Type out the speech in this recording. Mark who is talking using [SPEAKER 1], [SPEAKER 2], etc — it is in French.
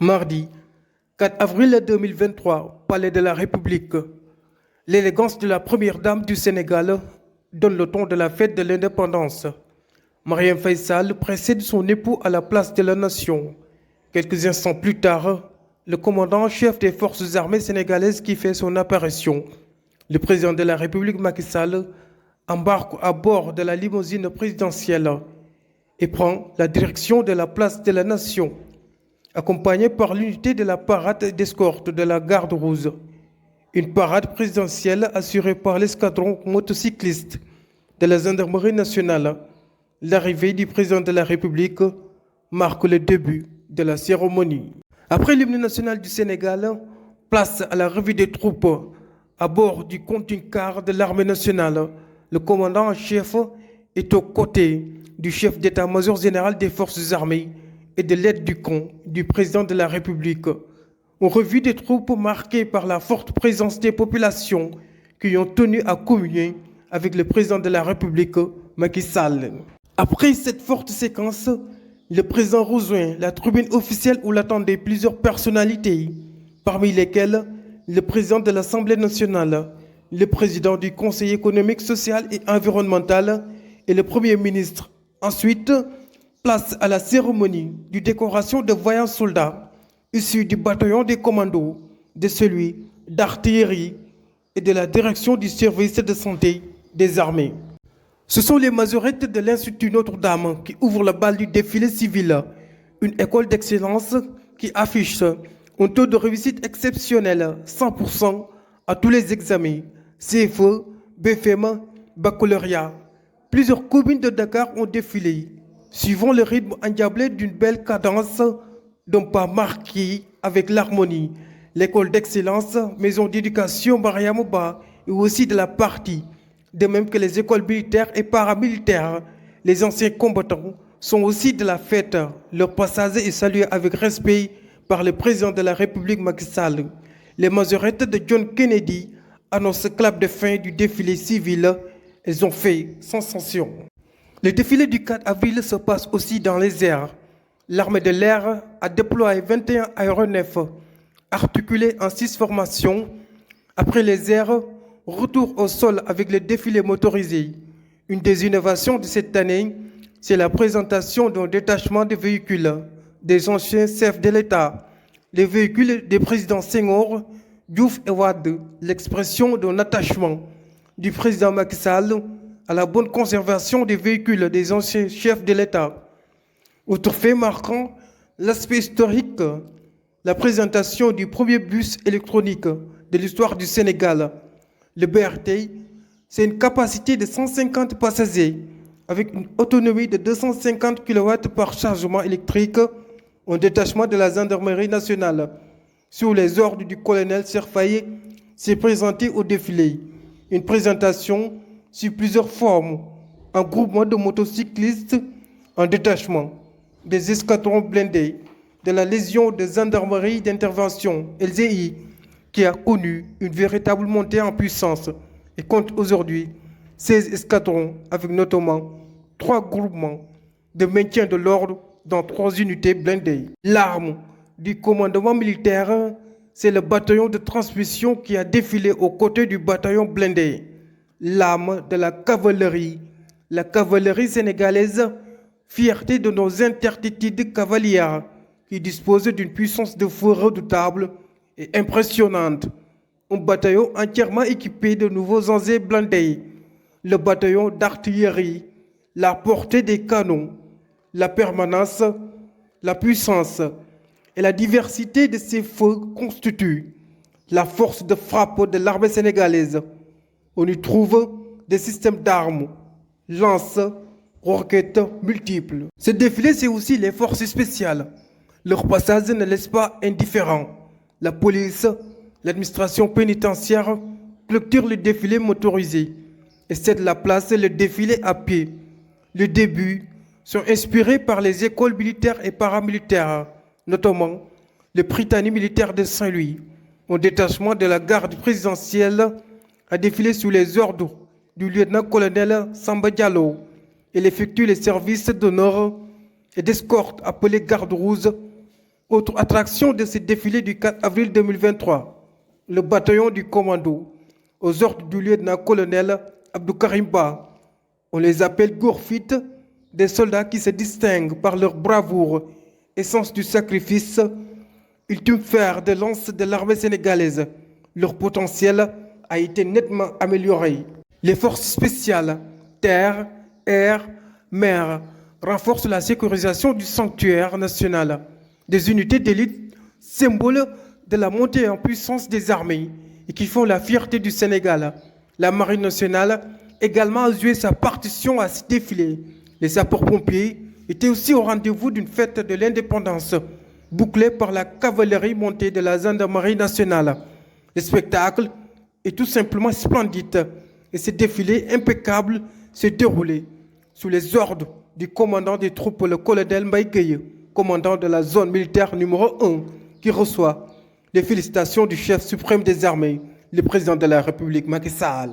[SPEAKER 1] Mardi 4 avril 2023, Palais de la République. L'élégance de la première dame du Sénégal donne le ton de la fête de l'indépendance. Marième Faye Sall précède son époux à la place de la nation. Quelques instants plus tard, le commandant-chef des forces armées sénégalaises qui fait son apparition, le président de la République Macky Sall, embarque à bord de la limousine présidentielle et prend la direction de la place de la nation, accompagné par l'unité de la parade d'escorte de la Garde Rouge. Une parade présidentielle assurée par l'escadron motocycliste de la Gendarmerie nationale. L'arrivée du président de la République marque le début de la cérémonie. Après l'hymne national du Sénégal, place à la revue des troupes. À bord du contingent de l'armée nationale, le commandant en chef est aux côtés du chef d'état-major général des forces armées et de l'aide du camp du président de la République. Une revue des troupes marquée par la forte présence des populations qui ont tenu à communier avec le président de la République, Macky Sall. Après cette forte séquence, le président rejoint la tribune officielle où l'attendaient plusieurs personnalités, parmi lesquelles le président de l'Assemblée nationale, le président du Conseil économique, social et environnemental et le Premier ministre. Ensuite, place à la cérémonie de décoration de voyants soldats issus du bataillon des commandos, de celui d'artillerie et de la direction du service de santé des armées. Ce sont les majorettes de l'Institut Notre-Dame qui ouvrent le bal du défilé civil, une école d'excellence qui affiche un taux de réussite exceptionnel, 100% à tous les examens, CFE, BFM, baccalauréat. Plusieurs communes de Dakar ont défilé, suivant le rythme endiablé d'une belle cadence d'un pas marqué avec l'harmonie. L'école d'excellence, maison d'éducation Mariama Ba et aussi de la partie. De même que les écoles militaires et paramilitaires, les anciens combattants sont aussi de la fête. Leur passage est salué avec respect par le président de la République Macky Sall. Les majorettes de John Kennedy annoncent le clap de fin du défilé civil. Elles ont fait sensation. Le défilé du 4 avril se passe aussi dans les airs. L'armée de l'air a déployé 21 aéronefs articulés en 6 formations. Après les airs, retour au sol avec le défilé motorisé. Une des innovations de cette année, c'est la présentation d'un détachement de véhicules des anciens chefs de l'État. Les véhicules des présidents Senghor, Diouf et Wade, l'expression d'un attachement du président Macky Sall à la bonne conservation des véhicules des anciens chefs de l'État. Autre fait marquant, l'aspect historique, la présentation du premier bus électronique de l'histoire du Sénégal. Le BRT, c'est une capacité de 150 passagers avec une autonomie de 250 kW par chargement électrique, un détachement de la gendarmerie nationale. Sous les ordres du colonel Serfaye, s'est présenté au défilé. Une présentation sur plusieurs formes, un groupement de motocyclistes en détachement, des escadrons blindés, de la Légion de gendarmerie d'intervention, LGI, qui a connu une véritable montée en puissance et compte aujourd'hui 16 escadrons avec notamment 3 groupements de maintien de l'ordre dans 3 unités blindées. L'arme du commandement militaire, c'est le bataillon de transmission qui a défilé aux côtés du bataillon blindé. L'arme de la cavalerie sénégalaise, fierté de nos intertitudes cavalières qui disposent d'une puissance de feu redoutable et impressionnante. Un bataillon entièrement équipé de nouveaux engins blindés. Le bataillon d'artillerie, la portée des canons, la permanence, la puissance et la diversité de ces feux constituent la force de frappe de l'armée sénégalaise. On y trouve des systèmes d'armes, lances, roquettes multiples. Ce défilé, c'est aussi les forces spéciales. Leur passage ne laisse pas indifférent. La police, l'administration pénitentiaire clôturent le défilé motorisé et cèdent la place le défilé à pied. Les débuts sont inspirés par les écoles militaires et paramilitaires, notamment le Prytanée militaire de Saint-Louis. Un détachement de la garde présidentielle a défilé sous les ordres du lieutenant-colonel Samba Diallo. Il effectue les services d'honneur et d'escorte appelés garde rouge Autre attraction de ce défilé du 4 avril 2023, le bataillon du commando, aux ordres du lieutenant-colonel Abdou Karim Ba. On les appelle Gourfit, des soldats qui se distinguent par leur bravoure et sens du sacrifice, ultime fer de lance de l'armée sénégalaise. Leur potentiel a été nettement amélioré. Les forces spéciales, terre, air, mer, renforcent la sécurisation du sanctuaire national. Des unités d'élite, symboles de la montée en puissance des armées et qui font la fierté du Sénégal. La Marine nationale également a joué sa partition à ce défilé. Les sapeurs-pompiers étaient aussi au rendez-vous d'une fête de l'indépendance, bouclée par la cavalerie montée de la gendarmerie nationale. Le spectacle est tout simplement splendide et ce défilé impeccable s'est déroulé sous les ordres du commandant des troupes, le colonel Mbaye Gueye, commandant de la zone militaire numéro 1, qui reçoit les félicitations du chef suprême des armées, le président de la République, Macky Sall.